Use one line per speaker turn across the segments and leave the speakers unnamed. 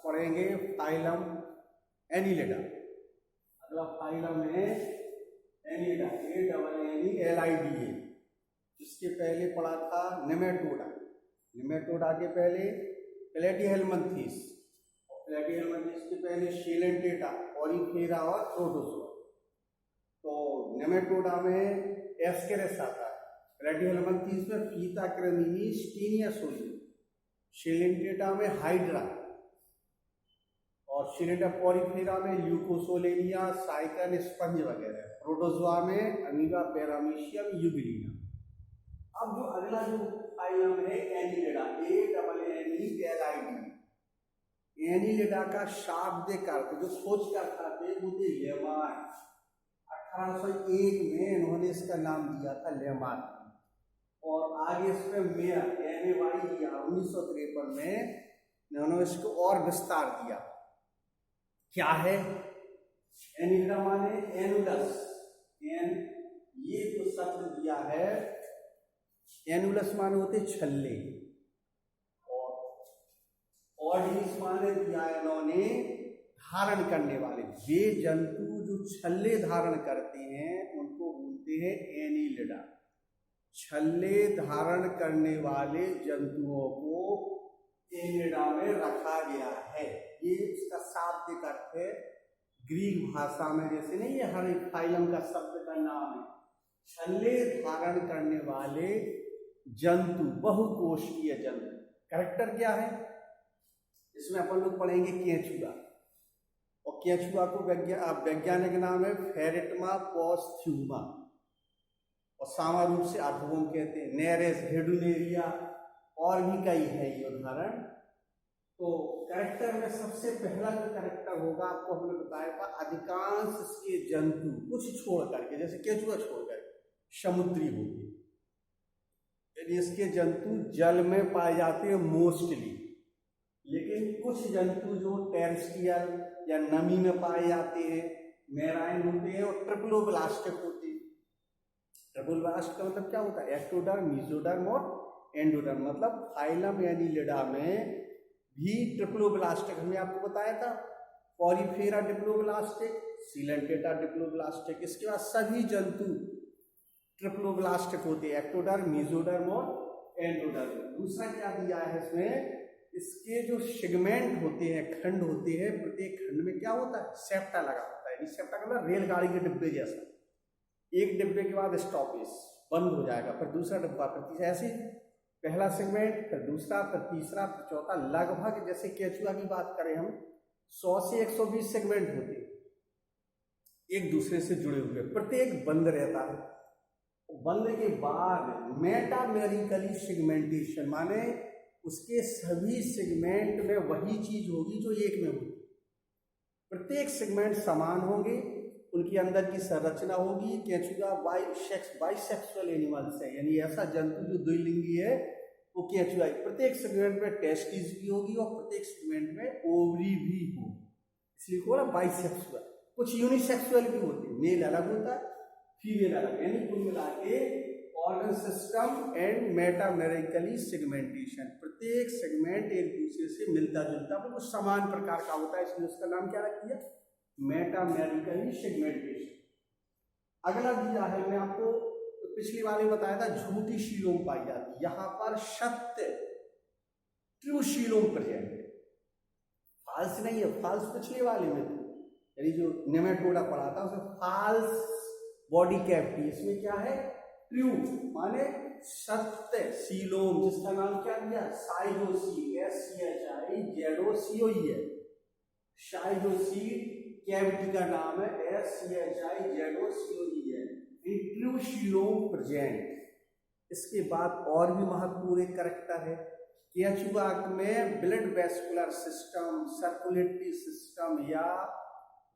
पढ़ेंगे phylum Annelida. अगला phylum है एनिलिडा, ANNELIDA। इसके पहले पढ़ा था नेमेटोडा। नेमेटोडा के पहले प्लेटीहेल्मिन्थेस, और प्लेटीहेल्मिन्थेस के पहले शेलेंटेटा, पॉलीफेरा और प्रोटोजोआ। तो नेमेटोडा में एस्केरिस आता है, प्लेटीहेल्मिन्थेस में फीता क्रेमिनी स्टीनिया सोलिया, शेलेंटेटा में हाइड्रा, और शेलेंटा पॉलीफेरा में ल्यूकोसोलेनिया, साइकन, स्पंज वगैरह। प्रोटोजोआ में अमीबा, पैरामीशियम, यूबिलिना। अब जो अगला जो फाइलम है एनिलिडा, ANNELIDA। एनिलिडा का शाब्दिक अर्थ जो खोजकर्ता थे वो थे लेमार्क। 1801 में इन्होंने इसका नाम दिया था लेमार्क, और आगे इसमें मेयर MAY दिया। 1953 में इन्होंने इसको और विस्तार दिया। क्या है एनिलिडा? माने एनुलस। ये जो शब्द दिया है एनुलस माने होते छल्ले, और ऑर्डिनिस माने दिया इन्होंने धारण करने वाले। वे जंतु जो छल्ले धारण करते हैं उनको बोलते हैं एनिलिडा। छल्ले धारण करने वाले जंतुओं को एनिलिडा में रखा गया है। ये इसका शाब्दिक अर्थ है। ग्रीक भाषा में जैसे नहीं, ये हर एक फाइलम का शब्द का नाम है। छल्ले धारण करने वाले जंतु, बहुकोषीय जंतु। कैरेक्टर क्या है इसमें? अपन लोग पढ़ेंगे केंचुआ, और केंचुआ को वैज्ञानिक नाम है फेरेटमा पोस्थ्यूमा, और सामान्य रूप से अधोम कहते हैं, नेरेस, हेडुनेरिया, और भी कई है ये उदाहरण। तो कैरेक्टर में सबसे पहला जो कैरेक्टर होगा आपको हमने बताया था, अधिकांश इसके जंतु कुछ छोड़ करके, जैसे केंचुआ छोड़ करके समुद्री होते, यानी इसके जंतु जल में पाए जाते हैं मोस्टली। लेकिन कुछ जंतु जो टेरेस्ट्रियल या नमी में पाए जाते हैं, मेराइन होते हैं, और ट्रिप्लोब्लास्टिक होते हैं। ट्रिप्लोब्लास्ट का मतलब क्या होता है? एक्टोडर्म, मेसोडर्म और एंडोडर्म। मतलब फाइलम एनिलिडा में भी ट्रिप्लोब्लास्टिक हमने आपको बताया था। Porifera diploblastic, Coelenterata diploblastic. इसके बाद सभी जंतु ट्रिप्लोब्लास्टिक होते हैं, एक्टोडर्म, मेसोडर्म और एंडोडर्म। दूसरा क्या दिया है इसमें? इसके जो सेगमेंट होते हैं, खंड होते हैं, प्रत्येक खंड में क्या होता है? सेप्टा लगा होता है। सेप्टा का मतलब रेलगाड़ी के डिब्बे जैसा। एक डिब्बे के बाद स्टॉपेज बंद हो जाएगा, फिर दूसरा डिब्बा, फिर तीसरा, ऐसे पहला सेगमेंट, फिर दूसरा, फिर तीसरा, फिर चौथा। लगभग जैसे केंचुआ की बात करें हम, 100 से 120 सेगमेंट होते हैं एक दूसरे से जुड़े हुए, प्रत्येक बंद रहता है। बंद के बाद मेटामेरिकली सेगमेंटेशन, माने उसके सभी सेगमेंट में वही चीज होगी जो एक में होगी। प्रत्येक सेगमेंट समान होंगे, उनके अंदर की संरचना होगी। केंचुआ बाइसेक्सुअल एनिमल्स है, यानी ऐसा जंतु जो द्विलिंगी है वो केंचुआ। प्रत्येक सेगमेंट में टेस्टिस भी होगी और प्रत्येक सेगमेंट में ओवरी भी होगी, इसलिए बोला बाइसेक्सुअल। कुछ यूनिसेक्सुअल भी होते हैं, मेल अलग होता है, फीमेल अलग, यानी कुल मिला के organ system and metamerically segmentation. प्रत्येक सेगमेंट एक दूसरे से मिलता जुलता बिल्कुल समान प्रकार का होता है, इसलिए उसका नाम क्या रख दिया? Metamerically segmentation. अगला दिया है, मैं आपको पिछली बार में बताया था, झूठी शीलोम पाई जाती है। यहां पर सत्य ट्रू शीलोम प्रेजेंट है, फाल्स नहीं है। फाल्स पिछले वाले में थी, यानी जो नेमेटोडा पढ़ा था उसमें फाल्स बॉडी कैविटी, इसमें क्या है? ट्रू माने सत्य सीलोम, जिसका नाम क्या दिया? साइजोसी, SCHIZOCOE है। साइजोसी कैविटी का नाम है, SCHIZOCOE है। True Siloam present. इसके बाद और भी महत्वपूर्ण एक कैरेक्टर है। केंचुआ में blood vascular system, circulatory system या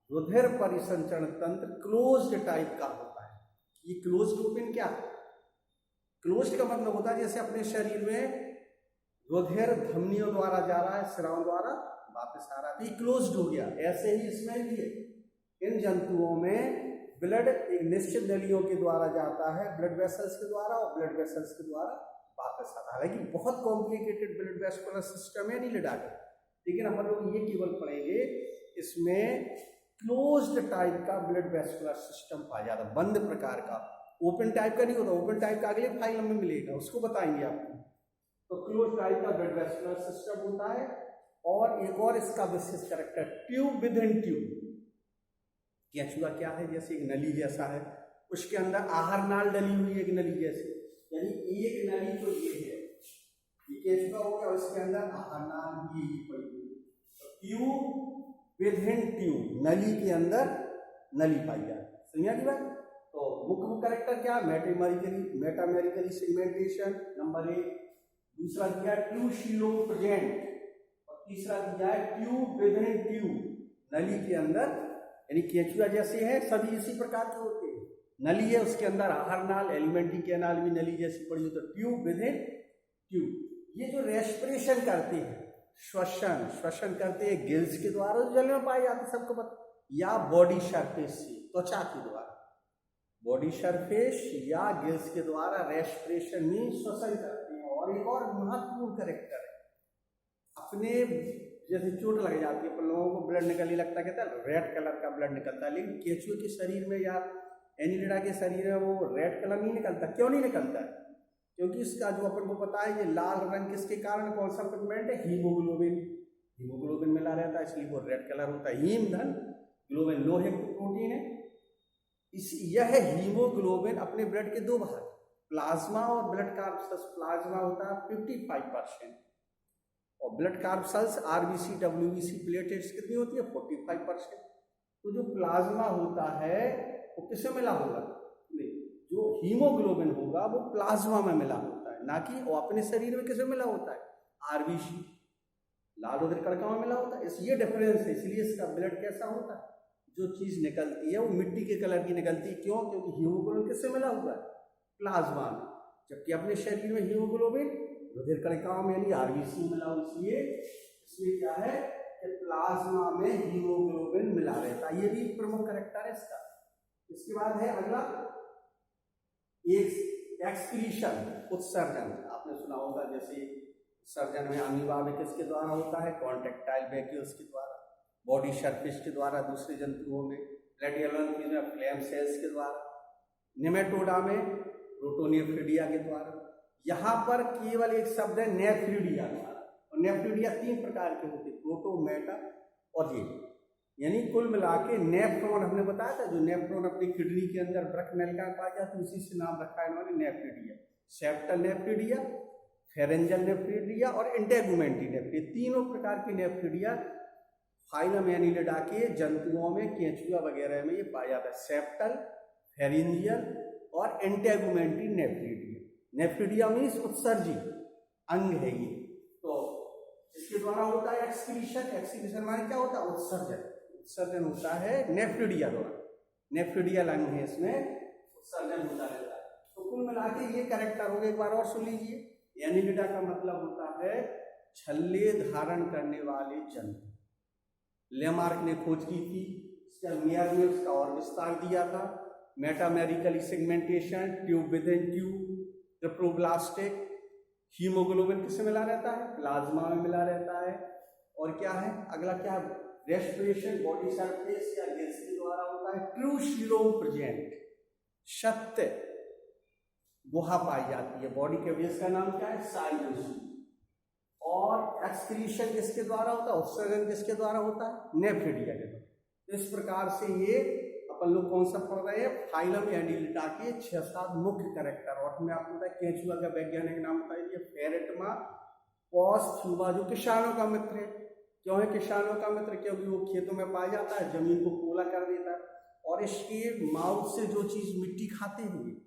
रुधिर परिसंचरण तंत्र क्लोज्ड टाइप का होता है। ये क्लोज्ड ओपन क्या है? क्लोज्ड का मतलब होता है जैसे अपने शरीर में रुधिर धमनियों द्वारा जा रहा है, सिराओं द्वारा वापस आ रहा है, ये क्लोज्ड हो गया। ऐसे ही इसमें भी है। इन जंतुओं में ब्लड एक निश्चित नलियों के द्वारा जाता है, ब्लड वेसल्स के द्वारा, और ब्लड वेसल्स के द्वारा वापस आता है। हालांकि बहुत कॉम्प्लिकेटेड ब्लड वेस्कुलर सिस्टम है एनिलिडा का, लेकिन अपन लोग ये केवल पढ़ेंगे इसमें क्लोज्ड टाइप का ब्लड वेस्कुलर सिस्टम पाया जाता है, बंद प्रकार का। ओपन टाइप का नहीं होता, ओपन टाइप का अगले फाइलम में मिलेगा, उसको बताएंगे आपको। तो क्लोज टाइप का ब्लड वेस्कुलर सिस्टम होता है। और एक और इसका विशेष character, tube within tube. केंचुआ क्या है, जैसे एक नली जैसा है, उसके अंदर आहार नाल डली हुई है एक नली जैसी, यानी एक नली तो ये है, ये केंचुआ हो गया, उसके अंदर आहार नाल भी पड़ी हुई है। तो ट्यूब विद इन ट्यूब, नली के अंदर नली पाई जाती है। समझा की बात। तो मुख्य कैरेक्टर क्या, मेटामेरिकली सेगमेंटेशन नंबर 1, दूसरा दिया ट्यूब शीलो प्रेजेंट, और तीसरा दिया है ट्यूब विद इन ट्यूब, नली के अंदर, यानी केंचुआ जैसे है सभी इसी प्रकार के होते हैं। नली है, उसके अंदर आहार नाल, एलिमेंट्री कैनाल भी नली जैसी पड़ी हो, तो ट्यूब विद इन ट्यूब। ये जो रेस्पिरेशन करते हैं, श्वसन करते हैं गिल्स के द्वारा, जल में पाए जाते सबको पता, या बॉडी सरफेस से, त्वचा के द्वारा, बॉडी सरफेस या गिल्स के द्वारा रेस्पिरेशन में श्वसन करते हैं। और एक और महत्वपूर्ण कैरेक्टर है, अपने जैसे चोट लग जाती है, पर लोगों को ब्लड निकलने लगता है, कहता है रेड कलर का ब्लड निकलता है, लेकिन केंचुए के शरीर में या एनिलिडा के शरीर में वो रेड कलर नहीं निकलता। क्यों नहीं निकलता है? क्योंकि इसका जो अपन को पता है, ये लाल रंग किसके कारण, कौन सा पिगमेंट है, हीमोग्लोबिन, हीमोग्लोबिन मिला रहता है, इसलिए वो रेड कलर होता है। हीम धन ग्लोबिन, लोहे की प्रोटीन है। यह हीमोग्लोबिन अपने ब्लड के दो भाग, प्लाज्मा और ब्लड कार्बसेल्स। प्लाज्मा होता है 55% और ब्लड कार्बसेल्स आरबीसी डब्ल्यूबीसी प्लेटलेट्स कितनी होती है, 45%। तो जो प्लाज्मा होता है वो किससे मिला होगा, जो हीमोग्लोबिन होगा वो प्लाज्मा में मिला होता है, ना कि वो अपने शरीर में किसमें मिला होता है, आरबीसी लाल रुधिर कणिका में मिला होता है। ये डिफरेंस है, इसलिए इसका ब्लड कैसा होता है, जो चीज निकलती है वो मिट्टी के कलर की निकलती है। क्यों? क्योंकि हीमोग्लोबिन किससे मिला हुआ है, प्लाज्मा में, जबकि अपने शरीर में हीमोग्लोबिन रुधिर कणिकाओं में यानी आरबीसी मिला हो, इसलिए इसमें क्या है कि प्लाज्मा में हीमोग्लोबिन मिला रहता है। ये भी प्रमुख कैरेक्टर है इसका। इसके बाद है अगला एक्सक्रीशन, उत्सर्जन। आपने सुना होगा, जैसे उत्सर्जन में अमीबा में किसके द्वारा होता है, कॉन्टेक्टाइल वैक्यूल्स के द्वारा, बॉडी सरफेस के द्वारा, दूसरे जंतुओं में रेडियोलॉजी में फ्लेम सेल्स के द्वारा, निमेटोडा में प्रोटोनियोफिडिया के द्वारा। यहाँ पर केवल एक शब्द है नेफ्रीडिया द्वारा, और नेफ्रीडिया 3 प्रकार के होते हैं, प्रोटो, मेटा और ये, यानी कुल मिला के नेफ्रॉन हमने बताया था, जो नेफ्रॉन अपनी किडनी के अंदर ब्रकनलिका पाया जाता है, उसी से नाम रखा है इन्होंने nephridia. Septal nephridia, pharyngeal nephridia और इंटेगुमेंटी नेफ्रीडिया, तीनों प्रकार की नेफ्रीडिया फाइलम एनिलिडा के जंतुओं में, केंचुआ वगैरह में ये पाया जाता है। सेप्टल, फेरेंजियल और इंटेगुमेंटी नेफ्रीडिया। नेफ्रीडिया मीन्स उत्सर्जी अंग है ये। तो इसके द्वारा होता है एक्सक्रीशन। एक्सक्रीशन माने क्या होता है, उत्सर्जन। उत्सर्जन होता है नेफ्रीडिया द्वारा, नेफ्रीडियल अंग है, इसमें उत्सर्जन होता रहता है। तो कुल मिला के ये कैरेक्टर हो गए। एक बार और सुन लीजिए। एनिलिडा का मतलब होता है छल्ले धारण करने वाले जंतु। लेमार्क ने खोज की थी, मेयर ने उसका और विस्तार दिया था। Metamerically segmentation, tube within tube, triploblastic, haemoglobin किससे मिला रहता है, प्लाज्मा में मिला रहता है। और क्या है अगला, क्या है, रेस्पिरेशन बॉडी सरफेस या गिल्स के द्वारा होता है। ट्रू सीरोम प्रेजेंट, सत्य गुहा पाई जाती है। बॉडी के बेस का नाम क्या है, साइनोसिस। और एक्सक्रीशन किसके द्वारा होता है, उत्सर्जन किसके द्वारा होता है, नेफ्रीडिया के द्वारा। इस प्रकार से ये अपन लोग कौन सा पढ़ रहे हैं, फाइलम एनिलिडा के 6-7 मुख्य कैरेक्टर। और मैं आपको बताया केंचुआ का वैज्ञानिक नाम बताइए, फेरेटमा पोस्ट्यूमा, जो किसानों का मित्र है। क्यों है किसानों का मित्र, क्योंकि वो खेतों में पाया जाता है, जमीन को पोला कर देता है, और इसके माउथ से जो चीज मिट्टी खाते हैं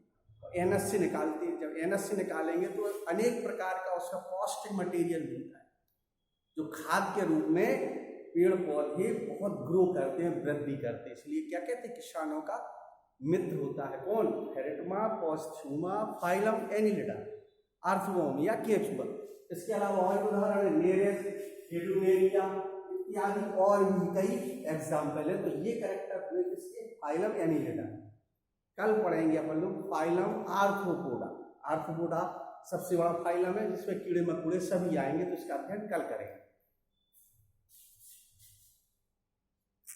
एनस से निकालते हैं। जब एनस से निकालेंगे तो अनेक प्रकार का उसका पौष्टिक मटेरियल मिलता है, जो खाद के रूप में पेड़ पौधे बहुत ग्रो करते हैं, वृद्धि करते हैं। इसलिए क्या कहते हैं, किसानों का मित्र होता है कौन, फेरेटमा पोस्ट्यूमा, फाइलम एनिलिडा, अर्थवॉर्म या केंचुआ। इसके अलावा और उदाहरण है नेरेस, हेडुनेरिया इत्यादि और भी कई एग्जाम्पल है। तो ये कैरेक्टर हुए किसके, फाइलम एनिलिडा। कल पढ़ेंगे अपन लोग फाइलम आर्थ्रोपोडा। आर्थ्रोपोडा सबसे बड़ा फाइलम है, जिसमें कीड़े मकोड़े सभी आएंगे, तो इसका अध्ययन कल करेंगे।